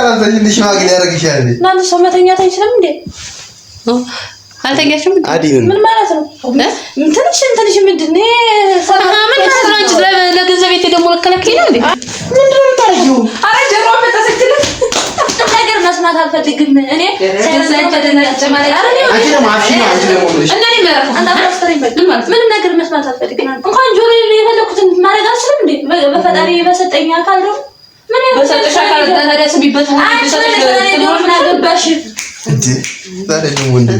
እንዳላዘኝ ልሽማግሌ ያረግሻል እናንተ ሰው መተኛት አይችልም እንዴ? አልተኛሽም? ምን ማለት ነው? ትንሽ ምንድን ነው? ምን ማለት ነው? አንቺ ለገንዘብ ቤት ደግሞ ለከለከኝ ነው እንዴ? ምንድን ነው የምታረጊው? ኧረ ጀሮ መጣሰክለ ነገር መስማት አልፈልግም እኔ ምንም ነገር መስማት አልፈልግም። እንኳን ጆሮ የፈለኩትን ማድረግ አልችልም እንዴ? በፈጣሪ በሰጠኝ አካል ነው ምን በሰጠሽ አካል ታዲያ ስቢበት ነው ምን አገባሽ እንዴ? ዛሬ ደግሞ እንዴ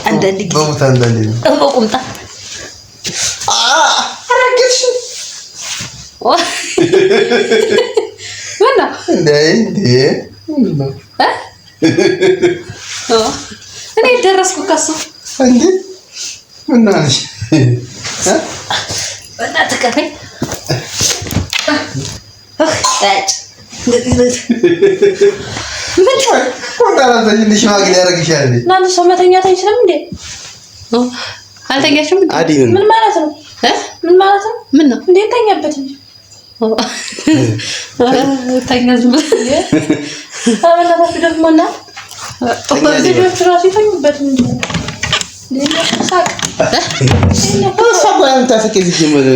አንዳንድ በሞታ አንዳንድ ነው ቁምጣ አረጋግሽ ወና እንዴ እኔ ደረስኩ ከሱ እንዴ ምን ነሽ ወና ተከፈይ ታጭ ምን እንዳላዘኝ ልሽማግሌ ያረግሻል እናንተ ሰው መተኛት አይችልም እንዴ? አልተኛሽም? ምን ማለት ነው? ምን ማለት ነው? ምን ነው እንዴ? ተኛበት እንጂ ተኛዝ አበላታችሁ ደግሞና ልጆች ራሱ ይተኙበት እንጂ ሳቅ ሰባን ታሰከኝ ጀመረ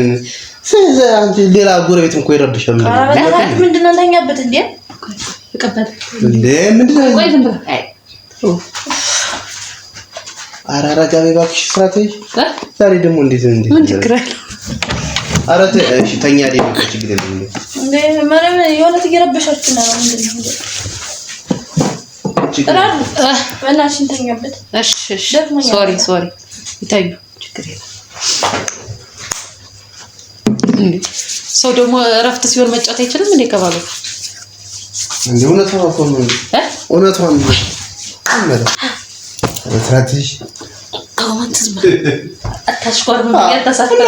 አንቺ ሌላ ጎረቤት እንኳን ይረብሻል ምንድን ነው ተኛበት እንዴ? ተቀበል እንዴ ምንድነው? ቆይ ዝም ብለህ አራራጋ በባክሽ ፍራተሽ ዛሬ ደግሞ እንዴት ምን ችግር አለው? ኧረ እሺ ተኛ አይደል ችግር የለም እንዴ ማለም የሆነ ትገረበሻችሁ ነው ምንድነው እንዴ? ጥራል ወላሽን ተኛበት እሺ ሶሪ ይታዩ ችግር የለም እንዴ ሰው ደግሞ እረፍት ሲሆን መጫወት አይችልም እንዴ? ከባሉ እንዴ እውነታው እኮ ነው እውነታው ነው አመረ ፍራተሽ አሁን ትዝማ አታሽቆር ምን ያታሳፈረ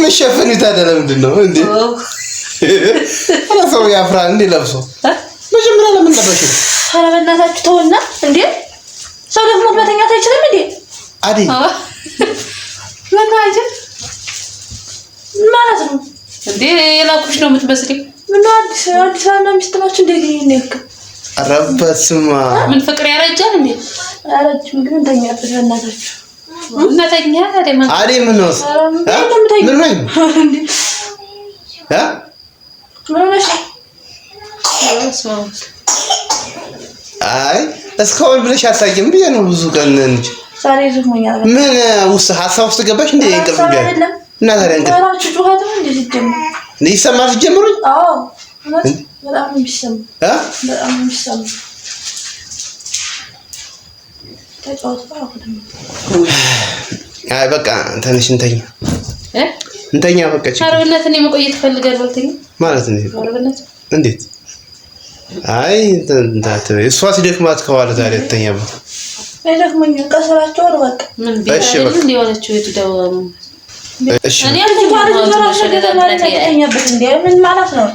ምሽፋፍን ይታደለ ምንድነው እንዴ? ሰው ያፍራ እንዴ ለብሶ መጀመሪያ ለምን ለበሽ? ኧረ በእናታችሁ ተውና እንዴ ሰው ደግሞ መተኛት አይችልም እንዴ? አዲ ምን አይችል ማለት ነው እንዴ? የላኩሽ ነው የምትመስለኝ። ምን አዲስ አና ሚስትናችሁ እንዴ ይነክ አረበስማ ምን ፍቅር ያረጃል እንዴ? አረጅም ግን ተኛበት በእናታችሁ እናተኛ አይደለም አዲ ምን ነው ምን ነው እንዴ? ምን ነው አይ እስካሁን ብለሽ አታውቂም ብዬ ነው ብዙ ቀን እንጂ ዛሬ ዝሞኛል። ምን ውስጥ ሀሳብ ውስጥ ገባሽ እንዴ? እንቅልፍ ቢያል እና ታዲያ እንቅልፍ አራችሁ ጩኸት ነው እንዴ ሲጀምር? ይሰማል ሲጀምር? አዎ በጣም ቢሰማ በጣም ቢሰማ አይ በቃ ትንሽ እንተኛ በቃ አረብነት እኔ መቆየት ፈልጋለሁ አልተኛ ማለት ነው አረብነት እንዴት? አይ እሷ ሲደክማት ከዋለ ታዲያ ተኛበት አይደክመኝ ቀሰራቸው ነው በቃ ምን ቢሆን እንዴ የሆነችው የትዳው እሺ እኔ ተኛበት እንዴ ምን ማለት ነው?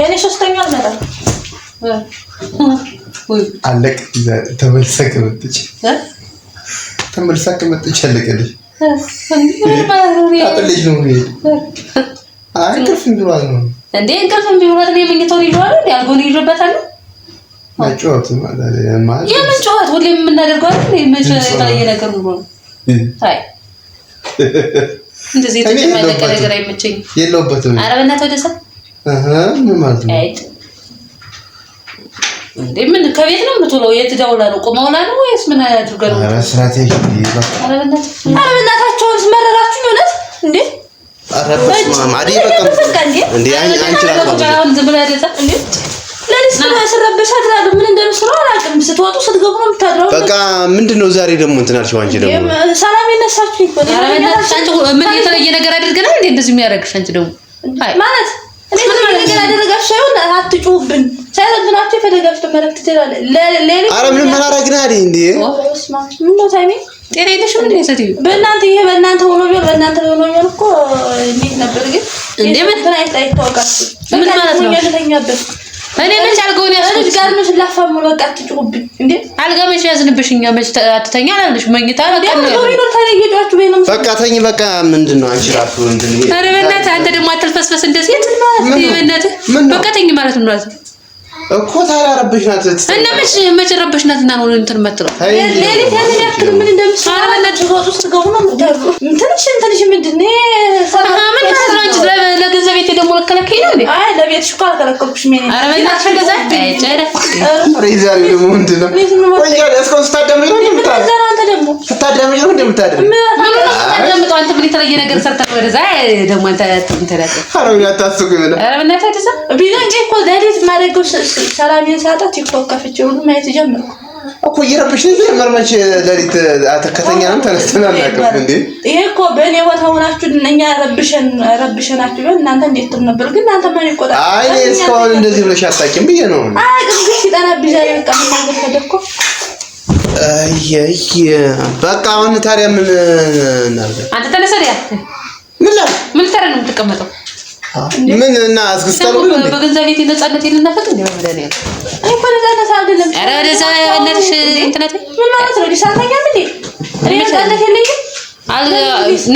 እኔ ሶስተኛ አልመጣም ወይ አለቅ ተመልሰክ መጥቼ አለቀልሽ አጥልሽ ነው አይ እንቅልፍ ቢሏል ነው እንዴ እንቅልፍ ቢሏል ነው የምኝተው ይሏል እንዴ አልጎን ይጆበታል ማጫወት ማለት የምን ጫወት ሁሌ የምናደርገው አይደል መቼ ታየ ነገር ነው አይ እንደዚህ ተጨማለቀ ነገር አይመቸኝ የለውበትም ኧረ በእናትህ ወደዛ ምን ማለት ነው እንዴ ምን ከቤት ነው የምትውለው? የት ደውላ ነው ቆመውላ ነው ወይስ ምን አድርገው ነው? ኧረ ስትራቴጂ ኧረ በእናታችሁ መረራችሁ እውነት እንዴ? ኧረ በስመ አብ በቃ እንዴ አንቺ ራሱ ዝም ብላ ደዛ እንዴ ለሊስ ስለረበሽ አድራለሁ ምን እንደምስራው አላውቅም። ስትወጡ ስትገቡ ነው የምታድረው። በቃ ምንድነው ዛሬ ደግሞ እንትን አልሽው አንቺ ደግሞ ሰላም ይነሳችሁ ይቆጣ ኧረ በእናትሽ አንቺ ምን የተለየ ነገር አድርገናል እንዴ እንደዚህ የሚያደርግሽ አንቺ ደግሞ አይ ማለት እኔ ምን ነገር አደረጋችሁ አይሆን አትጩብን ሳይረግናችሁ የፈለጋችሁ መረክ ትችላለ ለሌሊ ኧረ ምን ማራግና አይደል እንዴ ኦስማ ምን ነው ታይሚ ጤና የለሽም እንዴ ሰትዩ በእናንተ ይሄ በእናንተ ሆኖ ቢሆን በእናንተ ሆኖ ቢሆን እኮ እንዴት ነበር ግን እንዴ ምን አይታወቃችሁ ምን ማለት ነው ተኛበት እኔ መች አልገውን ያስልሽ ጋር ነው ስላፋሙ በቃ ትጩብኝ እንዴ አልጋ መች ያዝንብሽኛ መች አትተኛ አላለሽ መኝታ ነው ነው ተለየዳችሁ በእናንተ በቃ ተኝ በቃ ምንድነው አንቺ ራሱ እንትን ኧረ በእናትህ አንተ ደግሞ አትልፈ በእናትህ በቃ ተኝ ማለት ነው ማለት እኮ ታዲያ ረብሽናት እና መች ረብሽናትና ነው እንትን የምትለው ሌሊት ያንን ያክል ምን እንደምትሰራ በእናትህ ወጥ ውስጥ ገቡ ነው የምትደርሩ ትንሽ ምንድን ነው ምን ታስራንች ለገንዘብ ቤት ደግሞ ለከለከኝ ነው እንዴ አይ ለቤትሽ እኮ አልከለከልኩሽም እኔ ኧረ በእናትሽ ገዛ ጨረ ሪዛሪ ደግሞ ምንድን ነው ወይ እስካሁን ስታዳምጪ ነው የምታድር አንተ ደግሞ ስታዳምጪ ነው የምታድር ምን ነው ታዳምጠው አንተ ምን የተለየ ነገር ሰርተህ ወደዛ ደግሞ አንተ ተንተራተ አረብ ያታስቁ ይበላ ኧረ በእናትህ ተዛ ቢዛንጂ እኮ ሌሊት ማደረገው ሰላሜን ሳጣ ቲክቶክ ከፍቼ ሁሉ ማየት ጀመርኩ እኮ እየረብሽኝ መርመች ለሊት አተከተኛንም ተነስተናል አቀፍ እንዴ ይሄ እኮ በእኔ ቦታ ሆናችሁ እኛ ረብሸናችሁ ቢሆን እናንተ እንዴት ትም ነበር ግን እናንተ ማን ይቆጣ አይ እስካሁን እንደዚህ ብለሽ አታውቂም ብዬ ነው አይ ግን ሲጠና ቢዛይ በቃ ምን ተደኮ አይ በቃ አሁን ታዲያ ምን እናድርግ አንተ ተነሰሪያ ምን ተረ ነው የምትቀመጠው ምን እና አስከስተሉ በገንዘብ ቤት ነፃነት የለናፈቅ እንዴ ወደኔ አይ ፈለጋለህ አይደለም ኧረ ወደዛ እናትሽ እንትናት ምን ማለት ነው ዲሳታኛ ምን እኔ ነፃነት የለኝም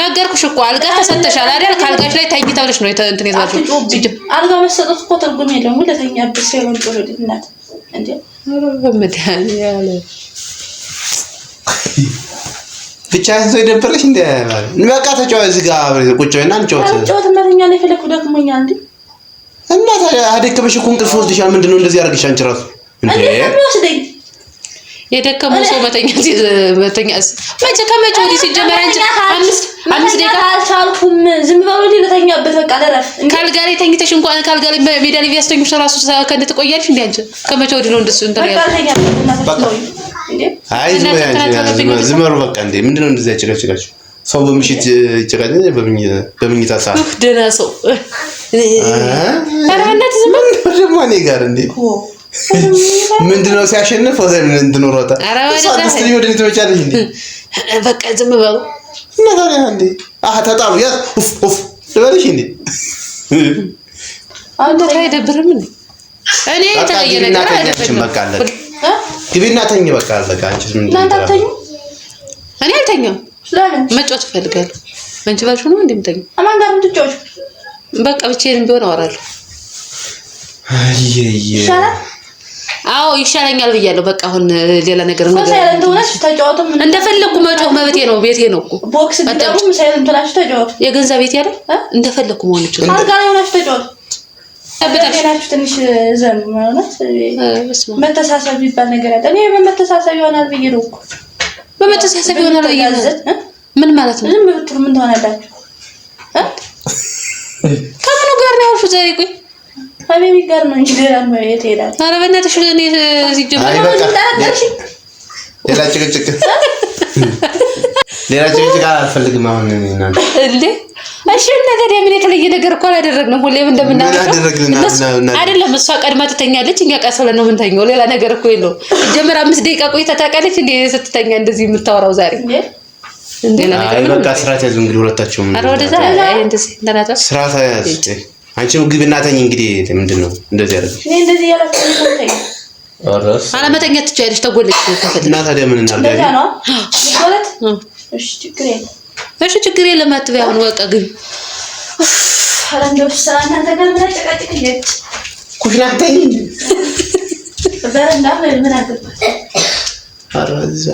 ነገርኩሽ እኮ አልጋ ተሰጥተሻል አይደል ካልጋሽ ላይ ተኝታለሽ ነው እንትን ይዛችሁ አልጋ መሰጠት እኮ ትርጉም የለውም ለተኛበት ሳይሆን ጥሩ እናት እንዴ በመድኃኒ ያለ ብቻ እዚህ ይደብርሽ እንዴ በቃ ተጫወት እዚህ ጋር ቁጭ በይና እንጫወት ጫወት እናተኛ ላይ ፈለኩ ደክሞኛል እንዴ እና ታዲያ አደከመሽ እኮ እንቅልፍ ወስድሻል ምንድነው እንደዚህ ያርግሽ አንቺ ራሱ እንዴ የደከመው ሰው መተኛስ መቼ ከመቼ ወዲህ ሲጀመር አንቺ አምስት ደቂቃ አልቻልኩም ዝም ብለው ሊተኛበት በቃ ለረፍ ካልጋ ላይ ተኝተሽ እንኳን ካልጋ ላይ ሜዳ ላይ ቢያስተኙሽ ራሱ ከእንደ ትቆያለሽ እንዴ አንቺ ከመቼ ወዲህ ነው እንደሱ እንትን ያለው አይ ዝም በሉ በቃ እንዴ ምንድነው እንደዚህ ያጨቃጨቃችሁ ሰው በምሽት ይጨቃጨቃል በመኝታ ሰዓት ደህና ሰው አረነት ዝም ደግሞ እኔ ጋር እንዴ ምንድነው ሲያሸንፍ ወዘን እንትኖሮታ አራባዳ ወደ እንትመቻለሽ እንዴ በቃ ዝም በሉ ነገር እንዴ ተጣሉ ያ ኡፍ ልበልሽ እንዴ አንተ አይደብርም እንዴ እኔ ተለየ ነገር አይደለም በቃ አለ ግቢና ተኝ በቃ አለካ አንቺስ ምን እናንተኝ እኔ አልተኛም ስለምን መጫወት እፈልጋለሁ አንቺ ባልሽ ነው እንደምተኝ አማን ጋር ምትጫወች በቃ ብቻዬን ቢሆን አወራለሁ አየየ አዎ ይሻለኛል ብያለሁ በቃ አሁን ሌላ ነገር ሳይለንት ሆነሽ ተጫወቱ እንደፈለኩ መጮህ መብቴ ነው ቤቴ ነው እኮ ቦክስ ቢደሩም ሳይለንት ሆነሽ ተጫወቱ የገንዘብ ቤት ያለ እንደፈለኩ መሆን ይችላል አልጋ ላይ ሆነሽ ተጫወቱ በታች ትንሽ ዘም ማለት መተሳሰብ ይባል ነገር አለ እኔ በመተሳሰብ ይሆናል ብዬ ነው እኮ በመተሳሰብ ይሆናል ብዬ ምን ማለት ነው ዝም ብትሉ ምን ትሆናላችሁ ከምኑ ጋር ነው ያልሽው ዛሬ ቆይ ሀቢቢ ጋር ነው እንጂ ሌላ የት ሄዳል ኧረ በእናትሽ እኔ እዚህ ጀምሮ ሌላ ጭቅጭቅ አልፈልግም አሁን እናንተ እንዴ እሺ ነገር የምን የተለየ ነገር እኮ አላደረግንም ሁሌም እንደምናደርገው አይደለም እሷ ቀድማ ትተኛለች እኛ ቀስ ብለን ነው የምንተኛው ሌላ ነገር እኮ የለውም ጀምራ 5 ደቂቃ ቆይታ ታውቃለች እንዴ ስትተኛ እንደዚህ የምታወራው ዛሬ እንዴ አይ በቃ ስራት ያዙ እንግዲህ ሁለታችሁም ኧረ ወደዛ አይ እንደዚህ እንደናታ ስራት ያዙ አንቺ ግቢና ተኝ እንግዲህ ምንድነው እንደዚህ ያደርግ እኔ እንደዚህ ያላችሁ ተኝ አራስ አለመተኛት ትችያለሽ ተጎልሽ እና ታዲያ ምን እናድርግ ነው ማለት እሺ ችግር የለም አትበይ አሁን በቃ ግቢ አረንዶስ እናንተ ጋር ምን አጨቃጭቅኝ ኩሽና ተኝ በረንዳ ምን አገባሽ አራዛ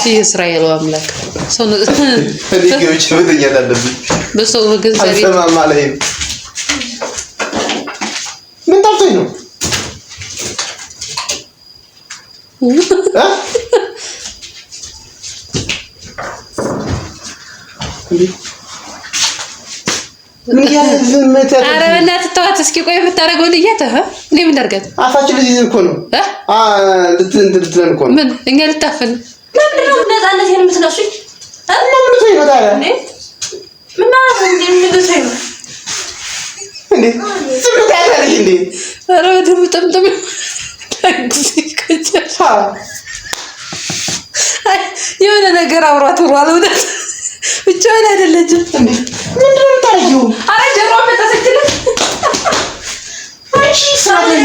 የእስራኤል አምላክ ሰው ነው ልጅ ወደኛ ታለብኝ በሰው በገንዘብ አልሰማም ማለት ምን ታውተኝ ነው ምን ያዝመታ አረ በእናትህ ተዋት እስኪ ቆይ የምታረገው ልያተ እኔ ምን ላድርጋት አፋችን ልጅ እኮ ነው ልትለን እኮ ነው ምን እኛ ልታፈን ምንድነው ነፃነት የምትነሱኝ እና ምን ተይ ነው ታዲያ ምን ማለት ነው ምን ተይ ነው እንዴ ዝም ታያለሽ እንዴ አረ ወደም ጠምጠም የሆነ ነገር አውራት ወራል ወደ ብቻዋን አይደለችም እንዴ ምንድነው ታሪው አረ ጀሮ መጣሰችለ አንቺ ሳለኝ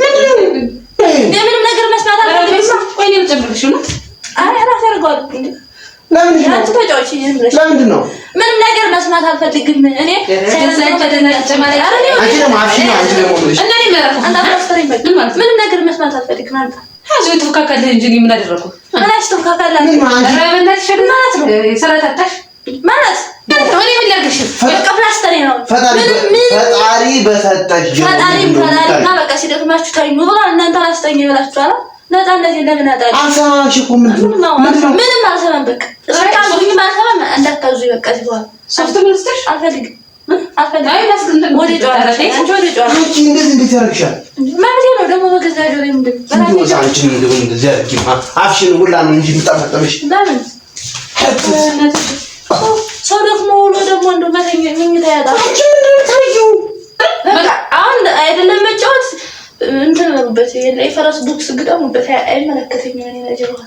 ምንድነው ምንም ነገር መስማት አልፈልግም ቆይ ነው ጀምርሽ ነው አይ አራ ተርጓል ለምን አንቺ ተጫውቺ ለምንድን ነው ምንም ነገር መስማት መስማት አልፈልግም። እኔ ምንም ነገር መስማት አልፈልግም። አንተ አዙ ተካካለ እንጂ ምን አደረኩ? አላሽ ተካካለ ማለት እኔ ምን ላድርግሽ? በቃ ፕላስተር ነው። ፈጣሪ በሰጠሽ ፈጣሪና በቃ ሲደክማችሁ ታዩ ብሏል። እናንተ አላስተኛ ይላችኋል። ነፃነት የለም ናጣ አልሰማሽ እኮ ምንም አልሰማም። በቃ እስካሁን አልሰማም። እንዳታዙ በቃ ሲባል ሶፍት ሚኒስትር አልፈልግም። ወደ ጨዋታ አንቺ እንዴት ያደርግሻል? ማለት ነው ደግሞ በገዛ ጆሮዬ ምንድን ነው አንቺን እንደዚህ ያደርጊ አፍሽን ሁላ ነው እንጂ የምታፈጠምሽ ለምን ሰው ደግሞ ውሎ ደግሞ እንደው መኝታ ያጣል። አንቺ ምንድን ነው ታየው? በቃ አሁን አይደለም መጫወት እንትን በሉበት የፈረስ ቦክስ ግጠሙበት። አይመለከተኝም እኔ ነገር ነው።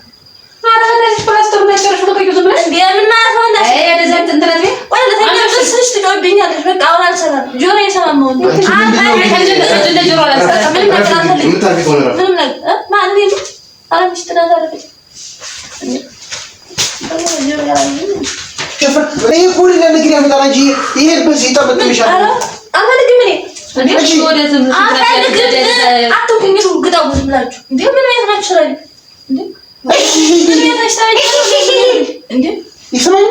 አረ ለዚህ ፕላስተር ነጭርሽ ወቀዩ ዝም ብለሽ የምና አሁን ደዛት እንትነት ወለ ተኛለሽ ትጮብኛለሽ። በቃ አሁን አልሰራም። ጆሮ የሰማም ነው ጆሮ አልሰራም። ምንም ነገር ማን ነው አረምሽ ተናዛረፈች እኔ ሁሉ ለነገር ያመጣል እንጂ ይሄ በዚህ ይጠበቅምሻል። አልፈልግም እኔ እሺ ወደ ዝም አትኩኝ ግጣው ዝም ብላችሁ እንዴ ምን አይነት ናችሁ ስራ እንዴ እሺ ምን አይነት ናችሁ እንዴ ይሰማኝ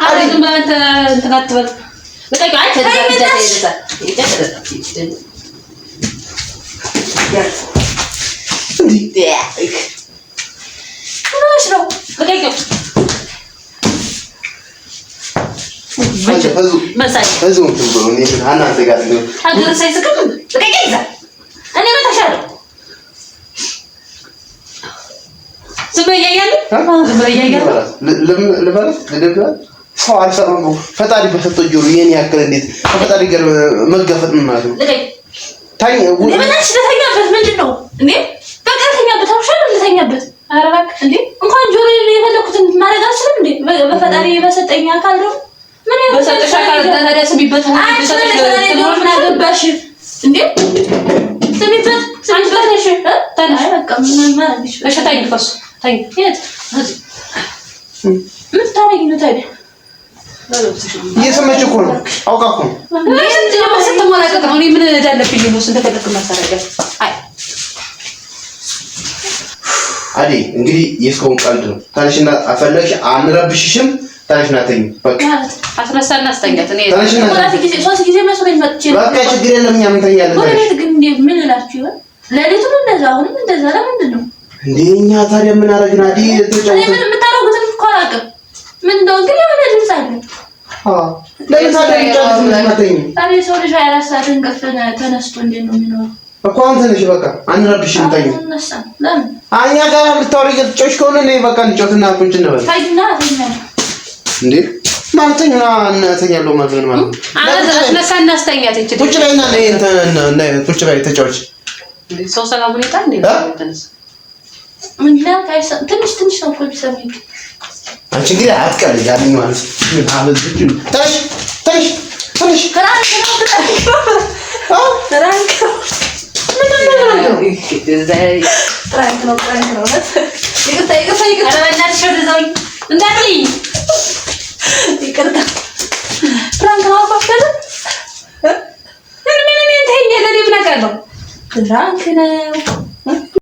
አረ ዝም ባንተ እንትን አትበል በቃ አይ ተደረገ ነው በቃ መሳይ እኔ እናንተ ጋር ነው ሀገር ሳይስቅም በቃ ይዛ እኔ መታሻለሁ ዝም ያያያሉ ለባለት ሰው አልሰራም ነው ፈጣሪ በሰጠው ጆሮ የኔ ያክል እንዴት ከፈጣሪ ጋር መጋፈጥ ምን ማለት ነው? ታኝ ለምንሽ ለተኛበት ምንድነው እንዴ? በቃ ተኛበት አውሻል ለተኛበት አረባክ እንዴ እንኳን ጆሮ የፈለኩትን ማድረግ አልችልም እንዴ? በፈጣሪ በሰጠኝ አካል ነው ምን በሰጠሽ አካል ተነደስ ቢበት ምን አገባሽ እንዴ? ስሚበት አንቺ ተነሽ በቃ ምን ማለት ነው? እሺ ታኝ ፈሱ ታኝ የት ምን ታረጊ ነው ታዲያ? እየሰማች እኮ ነው አውቃ እኮ ነው ስትሞላቀቅ ነው። እኔ ምን እንዳለብኝ ነው እንደፈለክ ማስተረጋት አይ አዲ እንግዲህ የስኮን ቀልድ ነው። ታንሽና አፈለግሽ አንረብሽሽም። ታንሽና ተኝ በቃ አስነሳና አስተኛት። እኔ ሶስት ጊዜ መስሎኝ መጥቼ በቃ ችግር የለም እኛ ምን ተኛለን። ወዴት ግን ምን እላችሁ ይሆን ለሊቱም እንደዛ አሁንም እንደዛ ለምንድን ነው እንዴ? እኛ ታዲያ ምን አደረግን? አዲ እኔ ምን የምታረጉትን እኮ አላውቅም። ምን እንደው ግን የሆነ ድምፅ አለ። ለምን ታዲያ ይጫወት ምትመተኝ? ታዲያ ሰው ልጅ 24 ሰዓት እንቅልፍ ተነስቶ እንዴት ነው የሚኖረው? እኮ አንተ ነሽ በቃ አንረብሽም። ተኝ ለምን እኛ ጋር ልታወሪ እየተጫወች ከሆነ እኔ በቃ እንጫወትና ቁጭ እንበል። ታይና ተኛ እንዴ ማለተኛ እናተኛለሁ ማለት ነው ማለት ነው። አስነሳና አስተኛት። እቺ ቁጭ በይና እና ቁጭ በይ ተጫወች። ሰው ሰላም ሁኔታ እንዴ ተነስ ምን ታይሳ ትንሽ ነው እኮ ቢሰሚኝ አንቺ ግን አትቀልጂ ያለኝ ማለት ምን አበዝኩ። ተነሽ ፍራንክ ነው ይቅርታ በእናትሽ ወደዛው እንዳትዪ ይቅርታ ፍራንክ ነው አፋፈደ ምን እንትን የለኔ ብናቀለው ፍራንክ ነው